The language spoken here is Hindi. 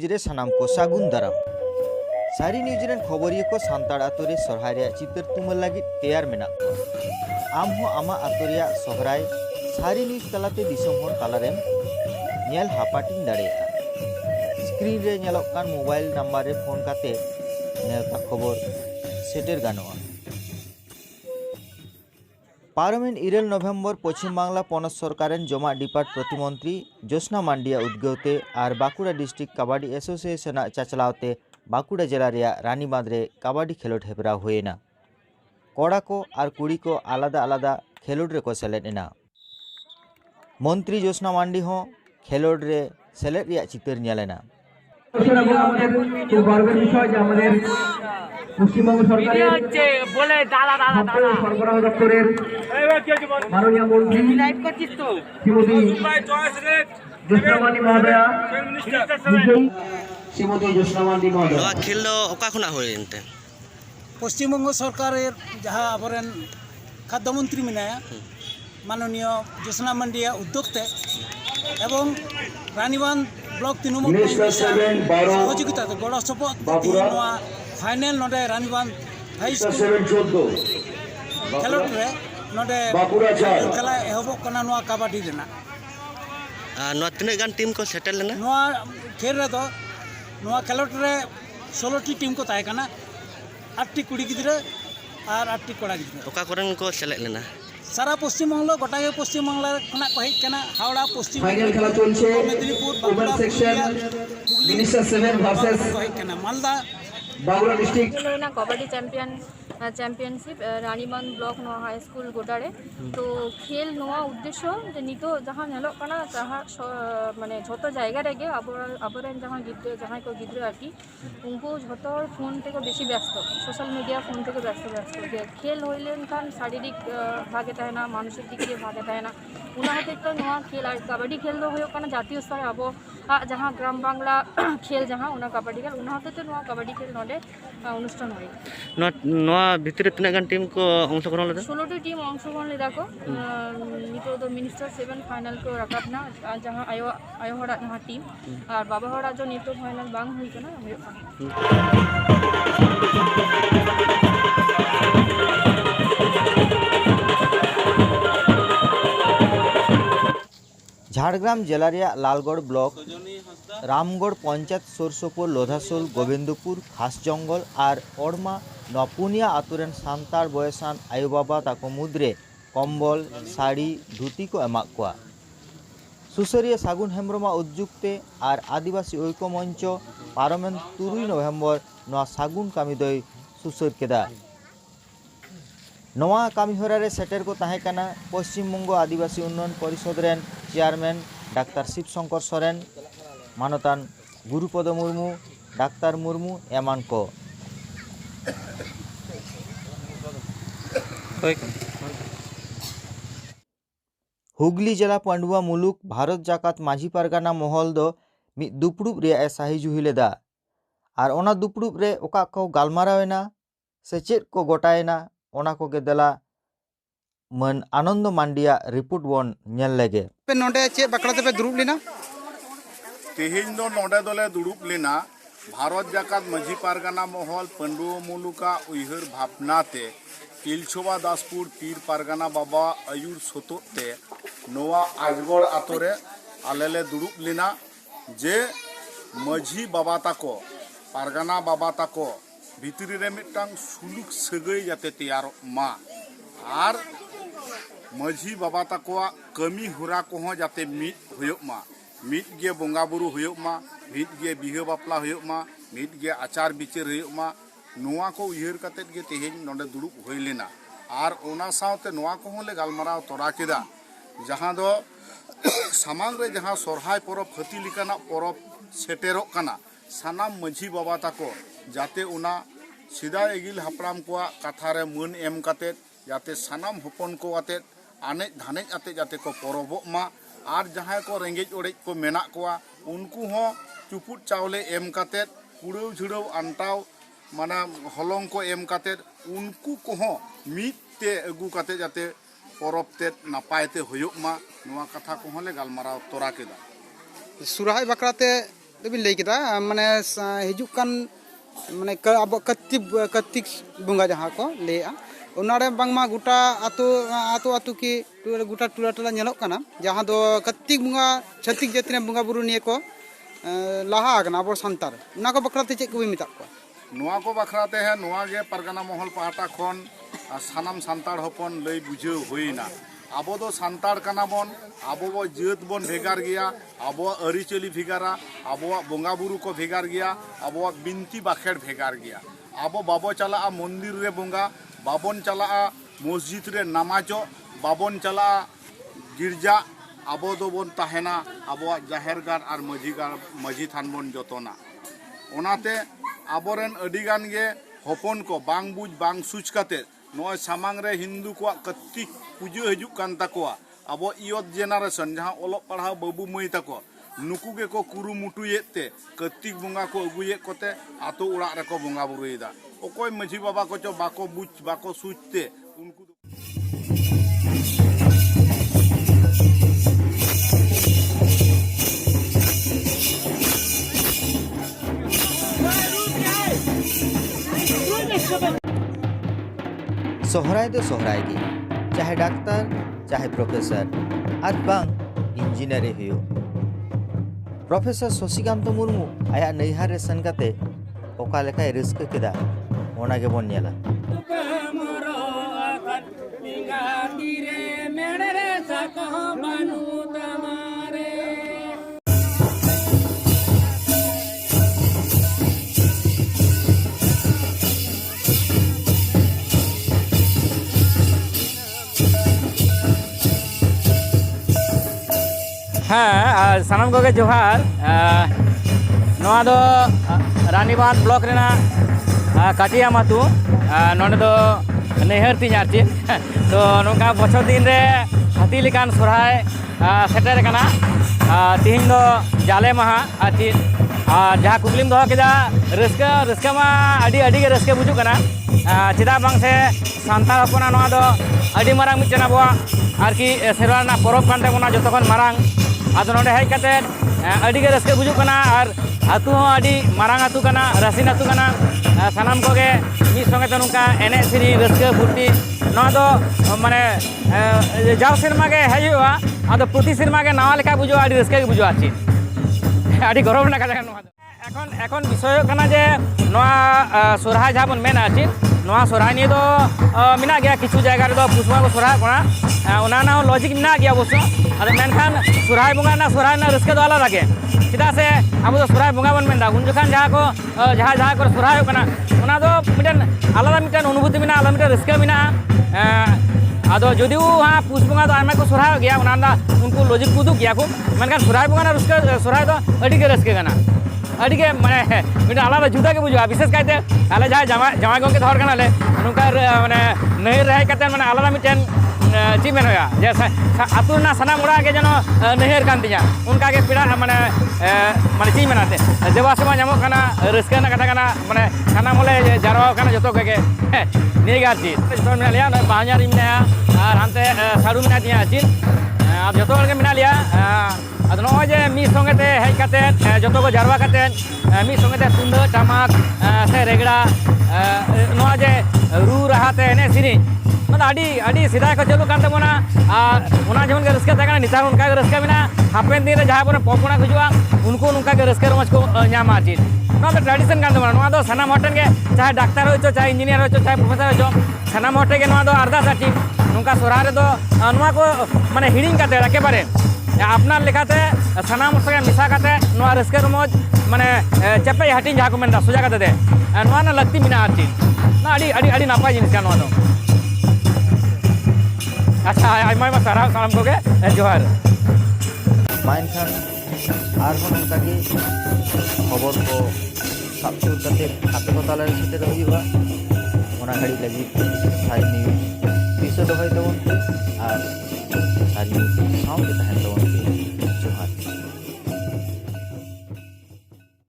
न्यूज रे सनाम को सागुन दाराम। सारी न्यूज रेन खबरिया को सांताड़ आतो रे सोहराय रे चितर तुमल लागित तैयार मेना को। आम हो आमा आतो रे सोहराय सारी न्यूज तलाते दिसोम होर तालारेम नेल हापाटिन दाड़ेया। स्क्रीन रे नेलोग कान मोबाइल नंबर रे फोन काते नेलता खबर सेटेर गानोआ। पार्लामेंट 2 नवेम्बर पश्चिम बांगला पनत सरकारेन जमा डिपार्ट प्रतिमंत्री ज्योत्स्ना मांडिया उद्गवते और बाकुड़ा डिस्ट्रिक्ट कबाडी एसोसिएशन चाचलावते बाकुड़ा जिला रेया रानीबांध रे कबाडी खेलोड हेपरा हुएना। कोड़ा को और कुड़ी को आलादा आलादा खेलोड रे को सेलेदना। मंत्री ज्योत्स्ना मांडी हो खेलोड रे सेलेद रेया चितर नेलेना। পশ্চিমবঙ্গ সরকারের সরবরাহ দপ্তরের মাননীয় মন্ত্রী শ্রীমতী জ্যোৎস্না মান্ডি মহোদয়া শ্রীমতী জ্যোৎস্না মান্ডি মহোদয়া खेल ओका खुना होइनते পশ্চিমবঙ্গ সরকারের যাহা আবরেন খাদ্যমন্ত্রী মেনায়া মাননীয় জ্যোৎস্না মান্ডিয়া উদ্যোগতে এবং রানীবাঁধ ব্লক তৃণমূল সহযোগিতাতে গড় সপদ फाइनल नोडे रानीबांध हाई स्कूल खेलोड रे नोडे खेला एहबो कना नोआ कबाडी रेना नोआ तिने गान टीम को सेटल लेना नोआ खेल रे दो नोआ खेलोड रे 16 टी टीम को ताय कना 8 टी कुड़ी गिदरे और 8 टी कोड़ा गिदरे ओका कोरन को सेलेक्ट लेना सारा पश्चिम बांगला गोटा के पश्चिम बांगला खना को हेज कना हावड़ा पश्चिम फाइनल खेला चलছে Medinipur women section minister 7 versus Malda Bankura district kabaddi championship Ranibandh block नो हाई स्कूल गोडारे तो खेल नोआ उद्देश्य जे नितो जहाँ नेलो कना जहाँ माने झोतो जायगा रेगे आबरेन जहाँ गिद्रे जहाँ को गिद्रे आकी उनको झोतो फोन ते को बेसी व्यस्त सोशल मीडिया फोन ते को व्यस्त खेल होइलेन खान शारीरिक भागे ताहेना मानसिक दिक दिए भागे ताहेना उना हते तो नोआ खेल और कबाडी खेल दो होयो कना जातीय स्तर आबो जहाँ ग्राम बांगला खेल जहाँ उना कबाडी खेल उना हते तो नोआ कबाडी खेल नोडे अनुष्ठान होय नोआ भितर तिने गान टीम को अंशग्रहण लेदा 16 टी टीम अंशग्रहण लेदा को नितो दो मिनिस्टर 7 फाइनल को रकाबना जहाँ आयो हड़ा जहाँ टीम और बाबा हड़ा जो नितो फाइनल बांग हुई कना होयो झाड़ग्राम जिला रे लालगढ़ ब्लॉक रामगढ़ पंचायत सुरसुपुर लोधासोल गोविंदपुर खास जंगल और ओड़मा नपुनिया आतुरेन सांतार बयसान आयो बाबा ताको मुद्रे कम्बल साड़ी धुती को एमा कोआ। सुसरिया सागुन हेम्ब्रमा उद्युक्ते और आदिवासी ऐक्य मंच पार्लामेंट 3 नवेम्बर नवा सागुन कामिदय सुसर केदा। नवा कामिहरा रे सेटर को ताहेकाना पश्चिम बंग आदिवासी उन्नयन परिषद रेन चेयरमैन डाक्तार शिवशंकर सोरेन मानतान गुरुपद मुर्मू डाक्तार मुर्मू एमान को हुगली जिला पांडुआ मुलुक भारत जाकात माझी पारगाना महल दो मिद दुपड़ुब रे साही जुही लेदा और ओना दुपड़ुब रे ओका को गालमारावेना से चेद को गोटायना ओना को गेदला मन आनंद मांडिया रिपोर्ट बन नेल लेगे पे नोडे चे बकड़ा पे दुरुब लेना तेहेन दो नोडे दोले दुरुब लेना भारत जाकात माझी पारगाना महल पंडुआ मुलुका उइहर भावनाते किलछोबा दासपुर पीर पारगाना बाबा आयुर सतोते नोआ आजगड़ आतोरे आलेले दुरुब लेना जे माझी बाबा ताको पारगाना बाबा ताको भितरी रे मिटांग सुलुक सगई जाते तैयार मा आर माझी बाबा ताकोआ कमी हुरा को जाते मिट हुयोग मा मिट गे बोंगा बुरु हुयोग मा मिट गे बिहे बापला हुयोग मा मिट गे आचार बिचार हुयोग मा नोआ को उयहर काते गे तेहेन नोडे दुरुब होय लेना आर ओना सावते नोआ को ले गालमाराव तोरा केदा जहां दो सामांग रे जहां सोरहाय परब हाती लिकाना परब सेटेरोग काना सानाम माझी बाबा ताको जाते उना सिदा एगिल हापराम को कथा रे मन एम काते जाते सानाम हपन को आते आने धाने आते जाते को परबोग मा आर जहां को रेंगेज ओड़ेज को मेना कोआ उनको हो चुपुट चावले एम काते कुड़ाव झुड़ाव आंटाव माना हलंग को एम काते उनको को हो मिते अगु काते जाते परब ते नापायते होयोग मा नोआ कथा को ले गालमाराव तोरा केदा सुराय बकराते तबिन लई केदा माने हिजुक कान माने अब कत्तिक बुंगा जहाँ को लेआ उनारे बांगमा गोटा आतो की गोटा टुला टुला नेलोक काना जहाँ दो कत्तिक बुंगा छत्तिक जाति बुंगा बुरु निये को लाहा आगना अब सांतार उना को बकराते चेक को मिता को नोआ को बखराते हैं नोआ गे परगना महल पाहटा खन सानाम सांतार हपन लई बुझाव होइना आबो दो सांतार काना बन आबो बो जात बन भेगार गया आबो अरिचली भेगारा आबो बोंगा बुरु को भेगार गया आबो बिनती बाखेड़ भेगार गया आबो बाबो चला मंदिर रे बोंगा बाबन चला मस्जिद रे नामाजो बाबन चला गिरजा आबो दो बन ताहेना आबो जाहेर गार और मझी थान बन जतना ओनाते आबोरेन अडिगान गे हपन को बांग बुझ बांग सुच काते नोय सामांग रे हिंदू को कत्तिक पुजो हजुक कान ताकोआ आबो इयत जेनारेशन जहां ओलक पढ़ाव बाबू मई ताको नुकु गे को कुरुमुटुयेते कत्तिक बोंगा को अगुये कोते आतो उड़ा रे को बोंगा बुरुयदा ओकोय मझी बाबा को चो बाको बुझ बाको सुचते उनको सोहराय दो सोहराय गे चाहे डाक्तार चाहे प्रोफेसर और बांग इंजीनियर हुयो प्रोफेसर शशिकांत मुर्मू आया नैहार रे सन काते ओका लेखाय रस्का केदा ओना गे बोन नेला हाँ सानाम को जोहार नोआ दो रानीबांध ब्लॉक रेना काटिया मातु नोडे दो नैहर तीन आरची तो नोका बछर दिन रे हाथी लेकान सोहराय सेटर कना तिहिन दो जाले महा आरची जहाँ कुकलिम दो केदा रस्का मा अडी गे रस्का बुझुक कना चेदा बांग से सान्ताल हपना नोआ दो अडी मारांग मिटना बवा आरकी सेरवाना परब कान ताबोना जतखन मारांग आदो नोडे हेज काते अडी गे रस्का बुझुक कना और आतु हो अडी मारांग आतु कना रासिन आतु कना सानाम कोगे मिद संगे तो नुका एने सेरी रस्का फुर्ती नोआ दो माने जाव सेरमा गे हेज हुआ आदो प्रति सेरमा गे नावा लेका बुझुआ अडी रस्का गे बुझुआ ची अडी गौरव ना काजा नोआ এখন বিষয় কানা যে নোয়া সোহরাই যাবন মেন আছে নোয়া সোহরাই নিয়ে তো মিনা গিয়া কিছু জায়গা রে তো পুষ্পা को সোহরাই কোনা ওনা না লজিক মিনা গিয়া অবশ্য আর মেনখান সোহরাই বঙ্গা না সোহরাই না রস্কা দো আলাদা লাগে চিতা সে আবু তো সোহরাই বঙ্গা বন মেনদা উন জখান যাহা को যাহা করে সোহরাই কোনা ওনা তো মিটেন আলাদা মিটেন অনুভূতি মিনা আলাদা মিটেন রস্কা मिना आदो जदिव हाँ पुष बंगा तो आयमा को सोहराय गया उना उनको लॉजिक कुदुक गया को मेनखान सोहराय बंगा ना रस्का सोहराय तो अडी गे रस्का कना अड़ी के माने मिटा आलादा जुदा के बुझा विशेष कायते आले जहाँ जमाई गंगे धर कनाले नुका माने नहर रह काते माने आलादा मिटेन ची मेन होया जे आतु ना सनाम उड़ा के जनो नहर कान तिया उनका के पिड़ा माने माने ची मेनाते देवा समा जामो कना रस्का ना कथा कना माने खाना मोले जारवा कना जतो के निगा ची तो मेना लिया बाहर इमना और हानते साडू मेना तिया ची अब जतो के मेना लिया आदो नोय जे मी संगेते हेज काते जतो को जारवा काते मी संगेते तुंदा टामाक से रेगड़ा नोय जे रू रहाते एने सिरी मतलब अड़ी सिदाय को चलू कान तबोना ओना जेमन के रस्का ताकना नितार उनका के रस्का बिना हापेन दिन रे जहां बने पोपणा खुजुआ उनको उनका के रस्का रमज को न्यामा आची नोआ तो ट्रेडिशन कान तबोना नोआ दो सनाम हटन के चाहे डॉक्टर होचो चाहे इंजीनियर होचो चाहे प्रोफेसर होचो सनाम हटे के नोआ दो अरदास आची नुका सोहराय रे दो नोआ को माने हिडिंग काते रके बारे आपनार लेखाते सनाम सगे मिसा काते नोआ रस्का रमज माने चेपे हटिन जहां को मेनदा सोजा काते दे नोआ ना लगती मिना आची ना अड़ी नापाय जिनिस का नोआ दो अच्छा आयमा सारा सालाम को जोहार माइनखान आरहन उनकागे खबर को साब सुर करते आपे को ताला सेटर हुआ ओना घड़ी लगी सारी न्यूज विषय दबाई तबन और सारी साउंड